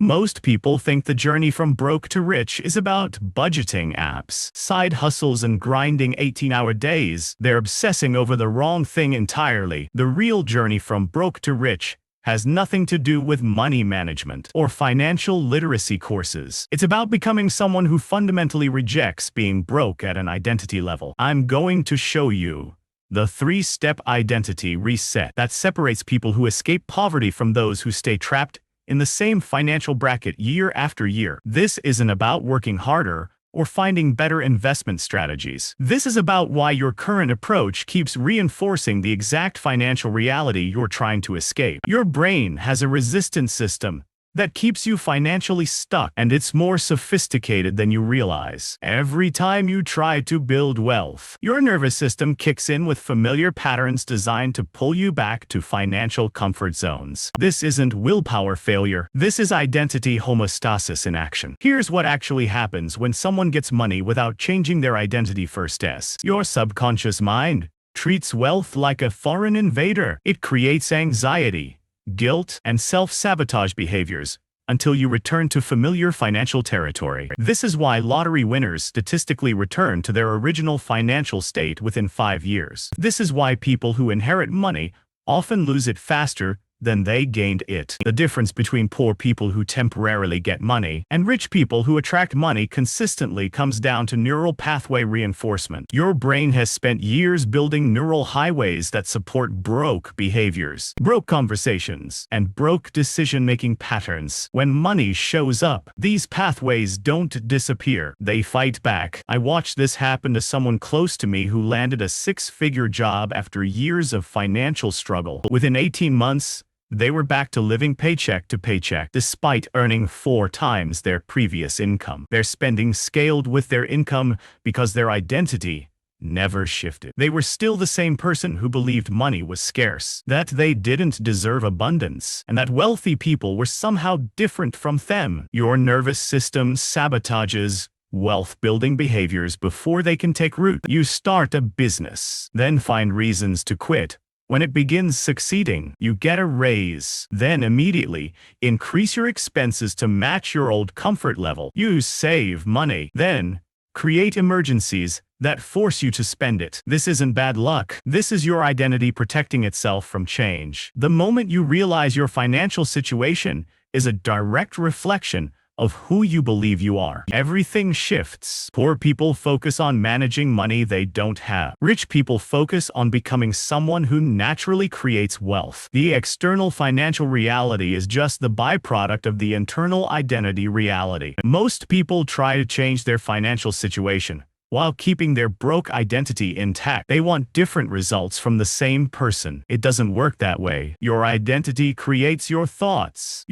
Most people think the journey from broke to rich is about budgeting apps, side hustles, and grinding 18-hour days. They're obsessing over the wrong thing entirely. The real journey from broke to rich has nothing to do with money management or financial literacy courses. It's about becoming someone who fundamentally rejects being broke at an identity level. I'm going to show you the 3-step identity reset that separates people who escape poverty from those who stay trapped in the same financial bracket year after year. This isn't about working harder or finding better investment strategies. This is about why your current approach keeps reinforcing the exact financial reality you're trying to escape. Your brain has a resistance system that keeps you financially stuck, and it's more sophisticated than you realize. Every time you try to build wealth, your nervous system kicks in with familiar patterns designed to pull you back to financial comfort zones. This isn't willpower failure. This is identity homeostasis in action. Here's what actually happens when someone gets money without changing their identity first. Your subconscious mind treats wealth like a foreign invader. It creates anxiety, guilt, and self-sabotage behaviors until you return to familiar financial territory. This is why lottery winners statistically return to their original financial state within 5 years. This is why people who inherit money often lose it faster than they gained it. The difference between poor people who temporarily get money and rich people who attract money consistently comes down to neural pathway reinforcement. Your brain has spent years building neural highways that support broke behaviors, broke conversations, and broke decision-making patterns. When money shows up, these pathways don't disappear. They fight back. I watched this happen to someone close to me who landed a 6-figure job after years of financial struggle. Within 18 months, they were back to living paycheck to paycheck, despite earning 4 times their previous income. Their spending scaled with their income because their identity never shifted. They were still the same person who believed money was scarce, that they didn't deserve abundance, and that wealthy people were somehow different from them. Your nervous system sabotages wealth-building behaviors before they can take root. You start a business, then find reasons to quit. When it begins succeeding, you get a raise, then immediately increase your expenses to match your old comfort level. You save money, then create emergencies that force you to spend it. This isn't bad luck. This is your identity protecting itself from change. The moment you realize your financial situation is a direct reflection of who you believe you are, everything shifts. Poor people focus on managing money they don't have. Rich people focus on becoming someone who naturally creates wealth. The external financial reality is just the byproduct of the internal identity reality. Most people try to change their financial situation while keeping their broke identity intact. They want different results from the same person. It doesn't work that way. Your identity creates your thoughts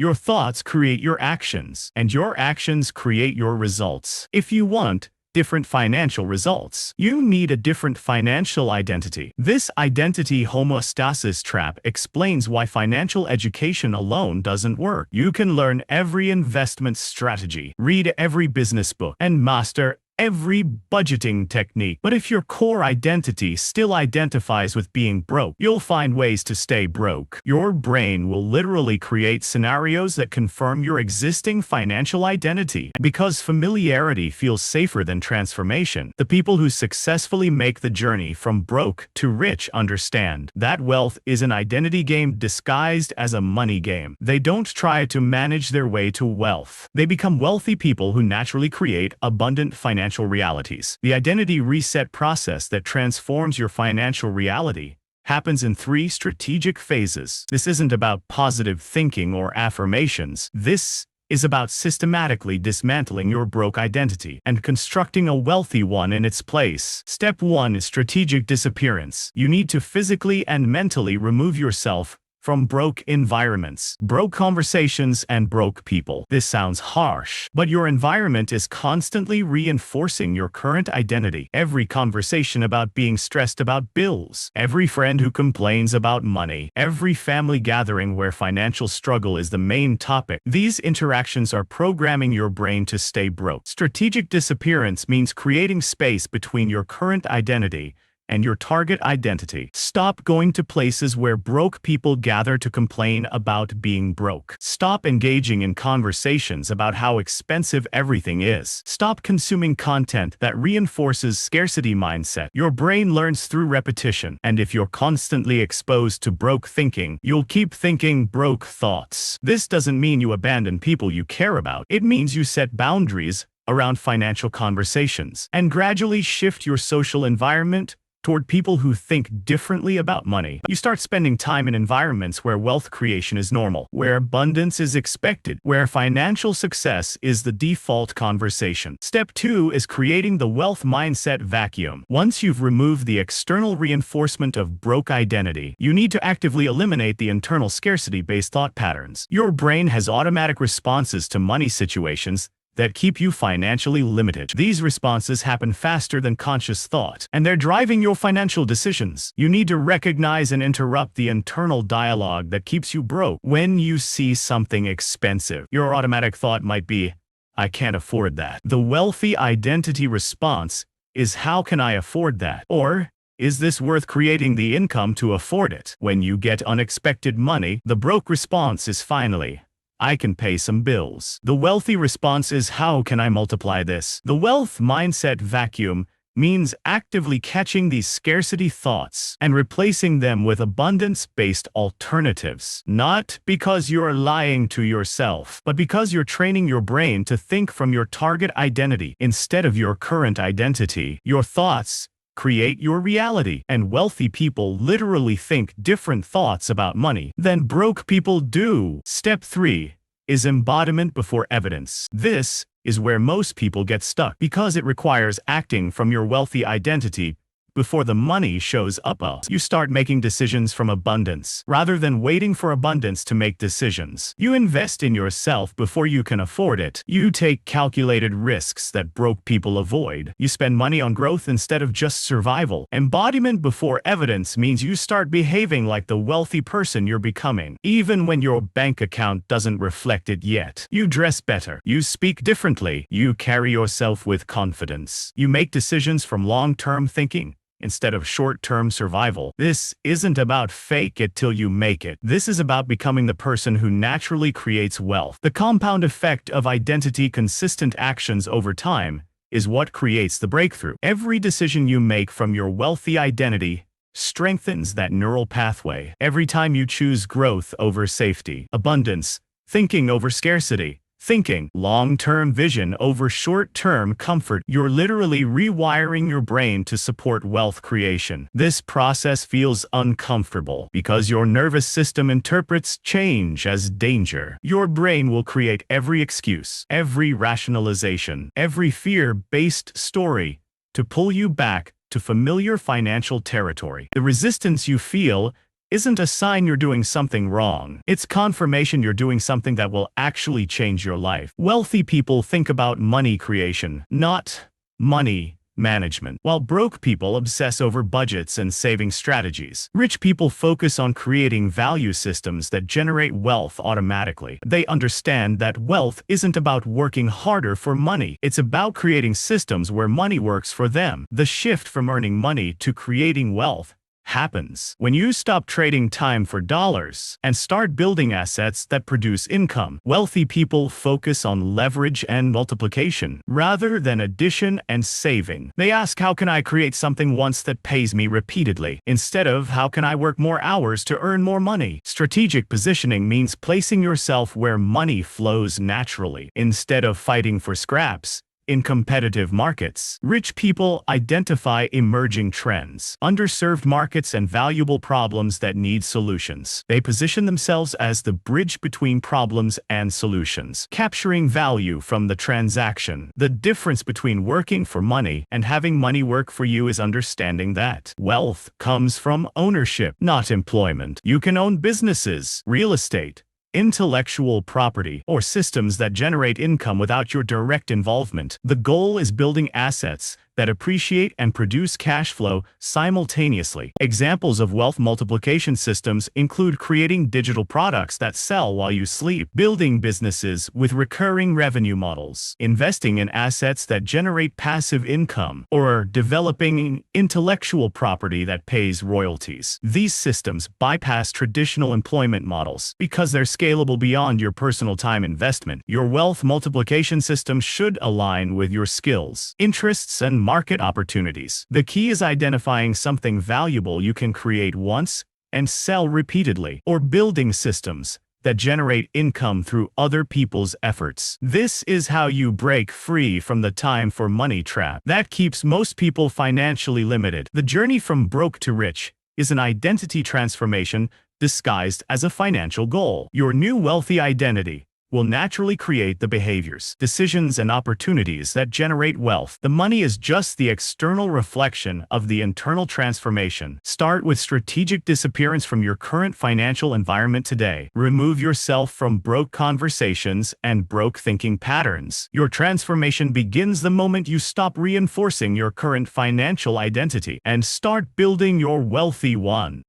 create your actions, and your actions create your results. If you want different financial results, you need a different financial identity. This identity homeostasis trap explains why financial education alone doesn't work. You can learn every investment strategy, read every business book, and master every budgeting technique. But if your core identity still identifies with being broke, you'll find ways to stay broke. Your brain will literally create scenarios that confirm your existing financial identity. Because familiarity feels safer than transformation, the people who successfully make the journey from broke to rich understand that wealth is an identity game disguised as a money game. They don't try to manage their way to wealth. They become wealthy people who naturally create abundant financial realities. The identity reset process that transforms your financial reality happens in 3 strategic phases. This isn't about positive thinking or affirmations. This is about systematically dismantling your broke identity and constructing a wealthy one in its place. Step 1 is strategic disappearance. You need to physically and mentally remove yourself from broke environments, broke conversations, and broke people. This sounds harsh, but your environment is constantly reinforcing your current identity. Every conversation about being stressed about bills, every friend who complains about money, every family gathering where financial struggle is the main topic. These interactions are programming your brain to stay broke. Strategic disappearance means creating space between your current identity and your target identity. Stop going to places where broke people gather to complain about being broke. Stop engaging in conversations about how expensive everything is. Stop consuming content that reinforces scarcity mindset. Your brain learns through repetition, and if you're constantly exposed to broke thinking, you'll keep thinking broke thoughts. This doesn't mean you abandon people you care about. It means you set boundaries around financial conversations and gradually shift your social environment toward people who think differently about money. You start spending time in environments where wealth creation is normal, where abundance is expected, where financial success is the default conversation. Step 2 is creating the wealth mindset vacuum. Once you've removed the external reinforcement of broke identity, you need to actively eliminate the internal scarcity-based thought patterns. Your brain has automatic responses to money situations that keep you financially limited. These responses happen faster than conscious thought, and they're driving your financial decisions. You need to recognize and interrupt the internal dialogue that keeps you broke. When you see something expensive, your automatic thought might be, "I can't afford that." The wealthy identity response is, "How can I afford that?" Or, "Is this worth creating the income to afford it?" When you get unexpected money, the broke response is finally, "I can pay some bills." The wealthy response is, "How can I multiply this?" The wealth mindset vacuum means actively catching these scarcity thoughts and replacing them with abundance-based alternatives. Not because you're lying to yourself, but because you're training your brain to think from your target identity instead of your current identity. Your thoughts create your reality, and wealthy people literally think different thoughts about money than broke people do. Step 3 is embodiment before evidence. This is where most people get stuck because it requires acting from your wealthy identity before the money shows up. You start making decisions from abundance rather than waiting for abundance to make decisions. You invest in yourself before you can afford it. You take calculated risks that broke people avoid. You spend money on growth instead of just survival. Embodiment before evidence means you start behaving like the wealthy person you're becoming, even when your bank account doesn't reflect it yet. You dress better. You speak differently. You carry yourself with confidence. You make decisions from long-term thinking instead of short-term survival. This isn't about fake it till you make it. This is about becoming the person who naturally creates wealth. The compound effect of identity-consistent actions over time is what creates the breakthrough. Every decision you make from your wealthy identity strengthens that neural pathway. Every time you choose growth over safety, abundance, thinking over scarcity, thinking, long-term vision over short-term comfort, you're literally rewiring your brain to support wealth creation. This process feels uncomfortable because your nervous system interprets change as danger. Your brain will create every excuse, every rationalization, every fear-based story to pull you back to familiar financial territory. The resistance you feel isn't a sign you're doing something wrong. It's confirmation you're doing something that will actually change your life. Wealthy people think about money creation, not money management, while broke people obsess over budgets and saving strategies. Rich people focus on creating value systems that generate wealth automatically. They understand that wealth isn't about working harder for money. It's about creating systems where money works for them. The shift from earning money to creating wealth happens when you stop trading time for dollars and start building assets that produce income. Wealthy people focus on leverage and multiplication rather than addition and saving. They ask, "How can I create something once that pays me repeatedly?" instead of, "How can I work more hours to earn more money?" Strategic positioning means placing yourself where money flows naturally instead of fighting for scraps. In competitive markets, rich people identify emerging trends, underserved markets, and valuable problems that need solutions. They position themselves as the bridge between problems and solutions, capturing value from the transaction. The difference between working for money and having money work for you is understanding that wealth comes from ownership, not employment. You can own businesses, real estate, intellectual property, or systems that generate income without your direct involvement. The goal is building assets that appreciate and produce cash flow simultaneously. Examples of wealth multiplication systems include creating digital products that sell while you sleep, building businesses with recurring revenue models, investing in assets that generate passive income, or developing intellectual property that pays royalties. These systems bypass traditional employment models because they're scalable beyond your personal time investment. Your wealth multiplication system should align with your skills, interests, and market opportunities. The key is identifying something valuable you can create once and sell repeatedly, or building systems that generate income through other people's efforts. This is how you break free from the time for money trap that keeps most people financially limited. The journey from broke to rich is an identity transformation disguised as a financial goal. Your new wealthy identity will naturally create the behaviors, decisions, and opportunities that generate wealth. The money is just the external reflection of the internal transformation. Start with strategic disappearance from your current financial environment today. Remove yourself from broke conversations and broke thinking patterns. Your transformation begins the moment you stop reinforcing your current financial identity and start building your wealthy one.